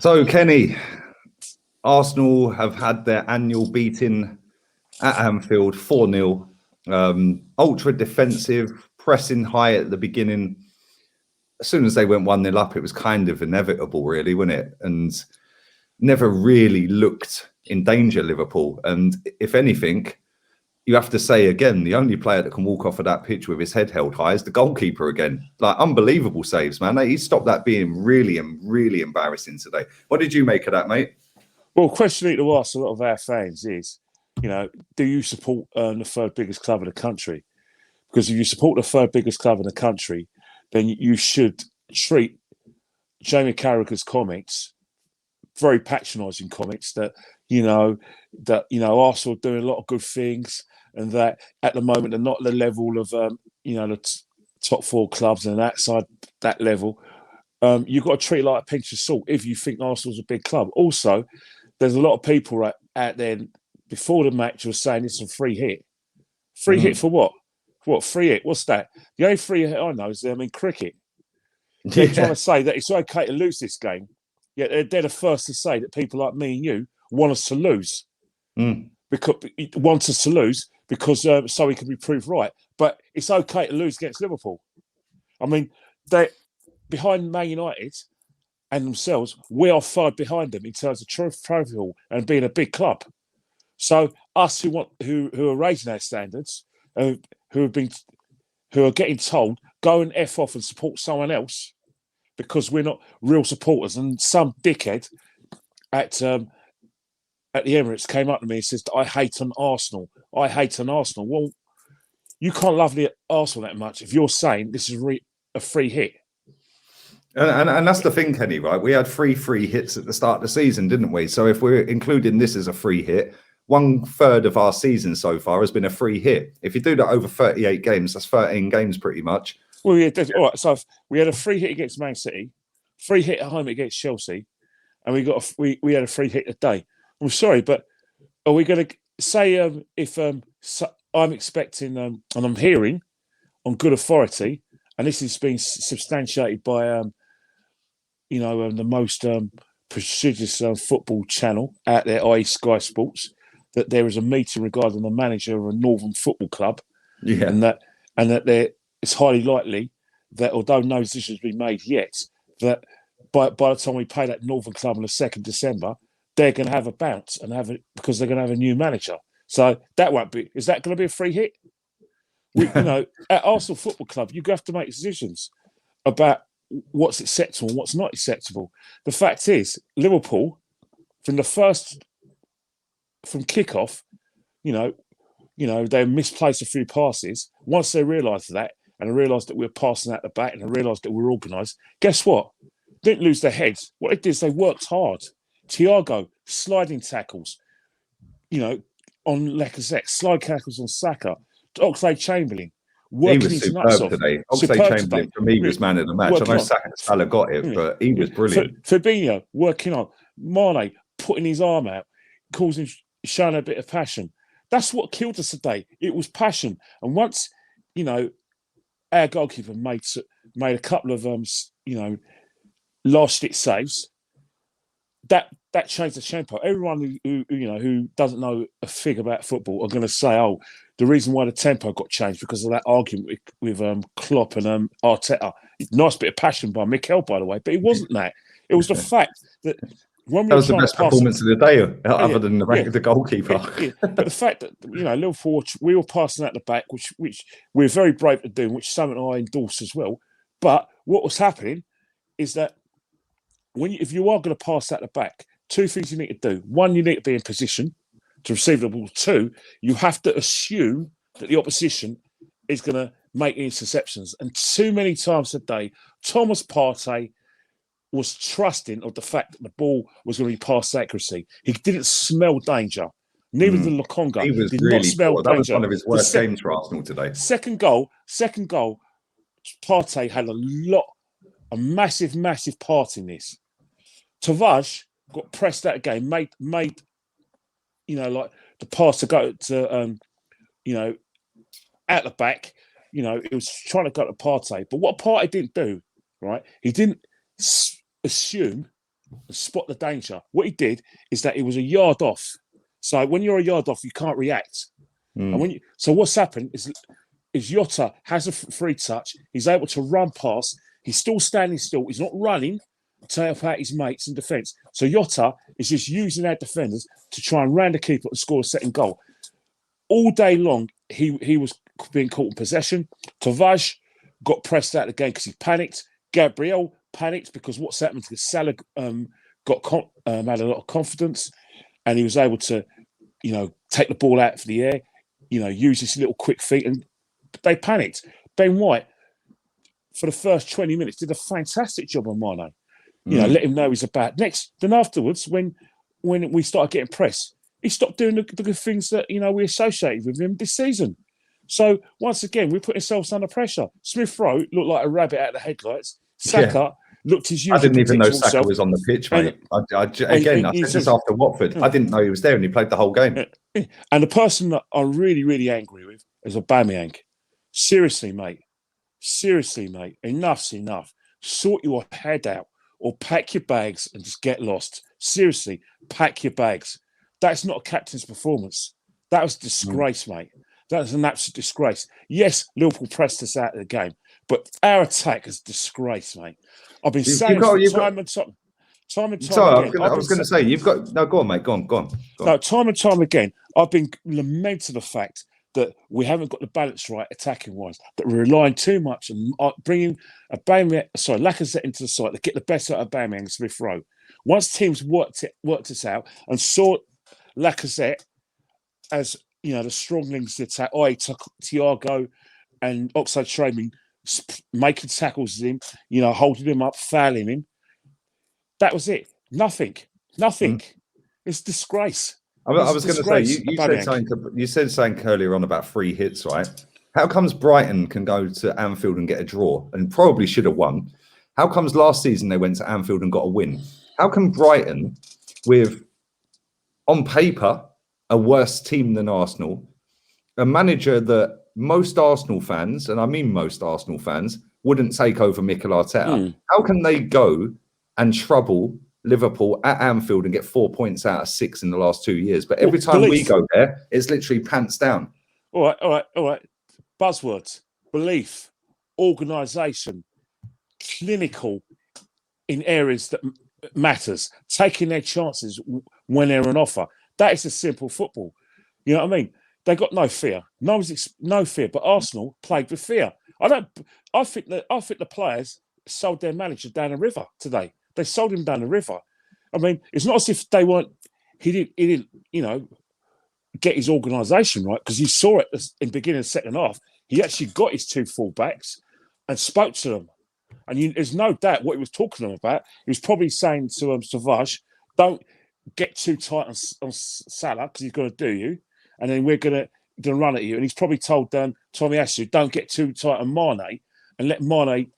So, Kenny, Arsenal have had their annual beating at Anfield 4-0. Ultra defensive, pressing high at the beginning. As soon as they went 1-0 up, it was kind of inevitable, really, wasn't it? And never really looked in danger, Liverpool. And if anything, you have to say again, the only player that can walk off of that pitch with his head held high is the goalkeeper again. Like, unbelievable saves, man. He stopped that being really embarrassing today. What did you make of that, mate? Well, question I need to ask a lot of our fans is, do you support the third biggest club in the country? Because if you support the third biggest club in the country, then you should treat Jamie Carragher's comments, very patronising comments, that Arsenal are doing a lot of good things, and that at the moment they're not at the level of the top four clubs, and outside that level, you've got to treat it like a pinch of salt if you think Arsenal's a big club. Also, there's a lot of people out there before the match who were saying it's a free hit. Free hit for what? What free hit? What's that? The only free hit I know is in cricket. They're trying to say that it's okay to lose this game, yet they're the first to say that people like me and you want us to lose. Because so we can be proved right. But it's okay to lose against Liverpool. I mean, they're behind Man United and themselves. We are far behind them in terms of trophy haul and being a big club. So us who are raising our standards, who are getting told go and F off and support someone else because we're not real supporters, and some dickhead at the Emirates came up to me and says, I hate on Arsenal. Well, you can't love the Arsenal that much if you're saying this is a free hit. And that's the thing, Kenny, right? We had 3 free hits at the start of the season, didn't we? So if we're including this as a free hit, 1/3 of our season so far has been a free hit. If you do that over 38 games, that's 13 games pretty much. Well, yeah, all right. So we had a free hit against Man City, free hit at home against Chelsea, and we had a free hit today. I'm sorry, but are we going to say if I'm expecting and I'm hearing on good authority, and this has been substantiated by the most prestigious football channel out there, i.e. Sky Sports, that there is a meeting regarding the manager of a Northern football club, and that it's highly likely that, although no decision has been made yet, that by the time we play that Northern club on the 2nd December, they're going to have a bounce because they're going to have a new manager. So that won't be. Is that going to be a free hit? At Arsenal Football Club, you have to make decisions about what's acceptable and what's not acceptable. The fact is, Liverpool, from kickoff, they misplaced a few passes. Once they realised that, and they realised that we were passing out the back, and they realised that we were organised, guess what? Didn't lose their heads. What they did is they worked hard. Thiago, sliding tackles, on Lacazette, slide tackles on Saka, Oxlade-Chamberlain, working his nuts off. Today. Oxlade-Chamberlain, for me, was man of the match. I know Salah got it, but he was brilliant. Fabinho, working on. Mane, putting his arm out, showing a bit of passion. That's what killed us today. It was passion. And once, our goalkeeper made a couple of, last-ditch saves, that changed the tempo. Everyone who doesn't know a fig about football are going to say, "Oh, the reason why the tempo got changed because of that argument with Klopp and Arteta." Nice bit of passion by Mikel, by the way, but it wasn't that. It was the fact that when we that was the best performance of the day, other than the goalkeeper. But the fact that Liverpool, we were passing out the back, which we're very brave to do, which something I endorse as well. But what was happening is that if you are going to pass out the back, 2 things you need to do. 1, you need to be in position to receive the ball. 2, you have to assume that the opposition is going to make interceptions. And too many times today, Thomas Partey was trusting of the fact that the ball was going to be past accuracy. He didn't smell danger. Neither did Lokonga. He was really poor. That was one of his worst games for Arsenal today. Second goal, Partey had a massive part in this. Tavares got pressed out again, made like the pass to go to at the back. It was trying to go to Partey, but what Partey didn't do, right? He didn't assume and spot the danger. What he did is that he was a yard off. So when you're a yard off, you can't react. And so what's happened is Jota has a free touch. He's able to run past. He's still standing still. He's not running to help out his mates in defence. So Jota is just using our defenders to try and round the keeper and score a second goal. All day long, he was being caught in possession. Tavares got pressed out of the game because he panicked. Gabriel panicked because what's happened to Salah had a lot of confidence, and he was able to, take the ball out for the air, use his little quick feet, and they panicked. Ben White, for the first 20 minutes, did a fantastic job on Mane. Let him know he's about next. Then afterwards, when we started getting pressed, he stopped doing the good things that we associated with him this season. So once again, we put ourselves under pressure. Smith Rowe looked like a rabbit out of the headlights. Saka looked his usual. I didn't even know Saka was on the pitch, mate. I said this after Watford. I didn't know he was there, and he played the whole game. And the person that I'm really, really angry with is Aubameyang. Seriously, mate. Enough's enough. Sort your head out, or pack your bags and just get lost. Seriously, pack your bags. That's not a captain's performance. That was a disgrace, mate. That was an absolute disgrace. Yes, Liverpool pressed us out of the game, but our attack is disgrace, mate. I've been saying time and time again. I was going to say, you've got... No, go on, mate. Go on. No, time and time again, I've been lamenting the fact that we haven't got the balance right attacking-wise, that we're relying too much on bringing Lacazette into the side to get the best out of Aubameyang and Smith Rowe. Once teams worked this out and saw Lacazette as the strong links to attack, i.e. Thiago and Oxlade-Chamberlain making tackles with him, holding him up, fouling him. That was it. Nothing. It's disgrace. I was going to say, you said something earlier on about free hits, right? How comes Brighton can go to Anfield and get a draw and probably should have won? How comes last season they went to Anfield and got a win? How come Brighton, with, on paper, a worse team than Arsenal, a manager that most Arsenal fans, and I mean most Arsenal fans, wouldn't take over Mikel Arteta? How can they go and trouble Liverpool at Anfield and get 4 points out of 6 in the last 2 years? But every time we go there, it's literally pants down. All right. Buzzwords: belief, organisation, clinical in areas that matters, taking their chances when they're on offer. That is a simple football. You know what I mean? They got no fear. No fear. But Arsenal played with fear. I think the players sold their manager down the river today. They sold him down the river. I mean, it's not as if they weren't. He didn't. Get his organisation right, because you saw it in the beginning of the second half. He actually got his 2 full-backs and spoke to them. And there's no doubt what he was talking to them about. He was probably saying to Tavares, don't get too tight on Salah because he's going to do you, and then we're going to run at you. And he's probably told Tomiyasu, don't get too tight on Mane and let Mane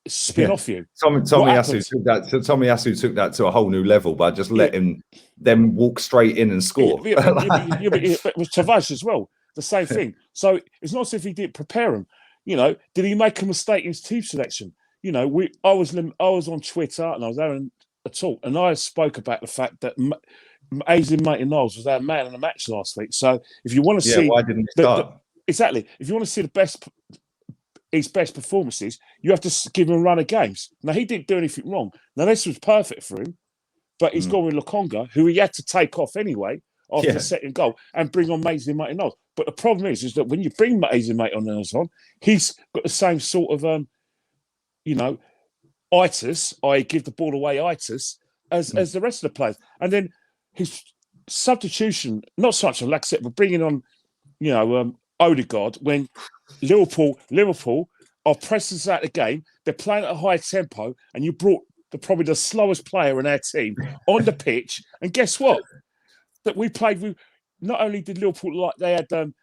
spin off you. Tomiyasu took that to a whole new level by just letting them walk straight in and score. But with Tavares as well, the same thing. So it's not as if he didn't prepare him. Did he make a mistake in his team selection? I was on Twitter and I was having a talk, and I spoke about the fact that Ainsley Maitland-Niles was our man in the match last week. So if you want to see, why didn't he start? Exactly. If you want to see his best performances, you have to give him a run of games. Now, he didn't do anything wrong. Now, this was perfect for him, but he's gone with Lokonga, who he had to take off anyway after the second goal, and bring on Ainsley Maitland-Niles. But the problem is that when you bring Ainsley Maitland-Niles on, he's got the same sort of, itis, i.e. give the ball away itis, as the rest of the players. And then his substitution, not so much on Lacazette, but bringing on, Odegaard, when Liverpool are pressing us out of the game, they're playing at a high tempo, and you brought probably the slowest player in our team on the pitch. And guess what? That we played with, not only did Liverpool look like they had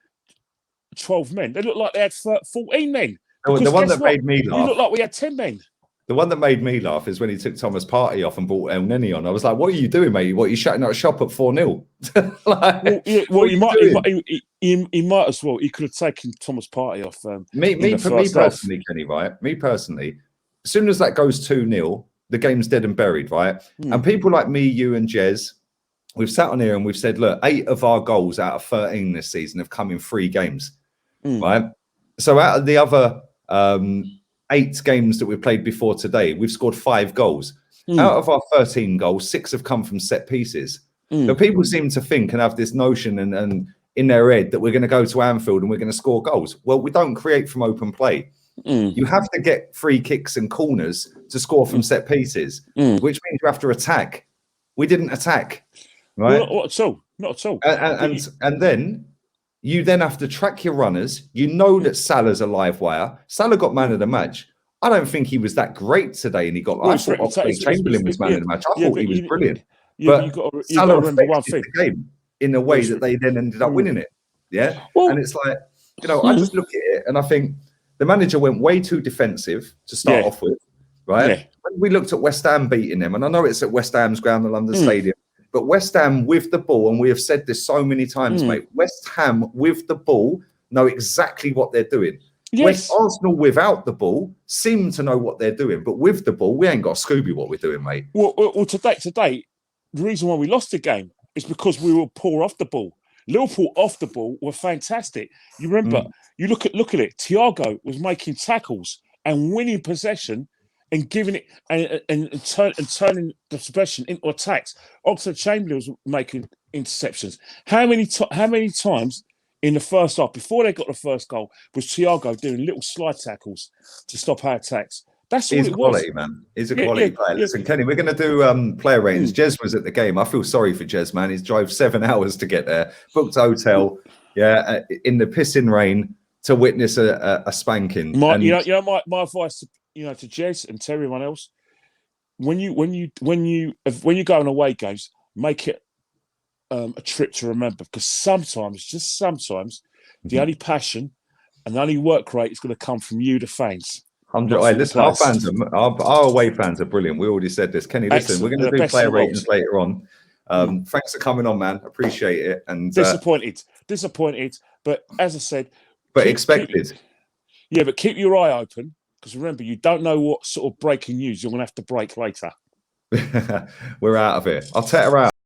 12 men, they looked like they had 14 men. The one that made me laugh. We looked like we had 10 men. The one that made me laugh is when he took Thomas Partey off and brought El Neni on. I was like, what are you doing, mate? What, are you shutting out a shop at 4-0? He might as well. He could have taken Thomas Partey off. Me personally, Kenny, right? Me personally, as soon as that goes 2-0, the game's dead and buried, right? And people like me, you, and Jez, we've sat on here and we've said, look, 8 of our goals out of 13 this season have come in 3 games, right? So out of the other 8 games that we played before today, we've scored 5 goals. Out of our 13 goals, 6 have come from set pieces. Now, people seem to think and have this notion and in their head that we're going to go to Anfield and we're going to score goals. Well, we don't create from open play. You have to get free kicks and corners to score from set pieces, which means you have to attack. We didn't attack, right? Well, not at all. Not at all. And then you then have to track your runners. You know that Salah's a live wire. Salah got man of the match. I don't think he was that great today, and he got. I thought Oxlade-Chamberlain was man of the match. I thought he was brilliant. But Salah affected the game in a way that they then ended up winning it. Yeah, and it's like, you know, I just look at it and I think the manager went way too defensive to start off with, right? When we looked at West Ham beating them, and I know it's at West Ham's ground, the London Stadium, but West Ham with the ball, and we have said this so many times, mate. West Ham with the ball know exactly what they're doing. West Arsenal without the ball seem to know what they're doing, but with the ball, we ain't got a Scooby what we're doing, mate. Well, today, the reason why we lost the game is because we were poor off the ball. Liverpool off the ball were fantastic. You remember, you look at it. Thiago was making tackles and winning possession and giving it and turning the possession into attacks. Oxlade-Chamberlain was making interceptions. How many times in the first half, before they got the first goal, was Thiago doing little slide tackles to stop our attacks? That's all it was. He's quality, man. He's a quality player. Listen, Kenny, we're going to do player ratings. Jez was at the game. I feel sorry for Jez, man. He's drove 7 hours to get there, booked a hotel, in the pissing rain to witness a spanking. My advice, to Jez and to everyone else: when you go on away games, make it a trip to remember, because sometimes, the only passion and the only work rate is going to come from you, the fans. 100. Hey, listen, our away fans are brilliant. We already said this. Kenny, listen, excellent. We're going to do player ratings later on. Thanks for coming on, man. Appreciate it. And disappointed, but as I said, expected. But keep your eye open, because remember, you don't know what sort of breaking news you're going to have to break later. We're out of here. I'll take her out.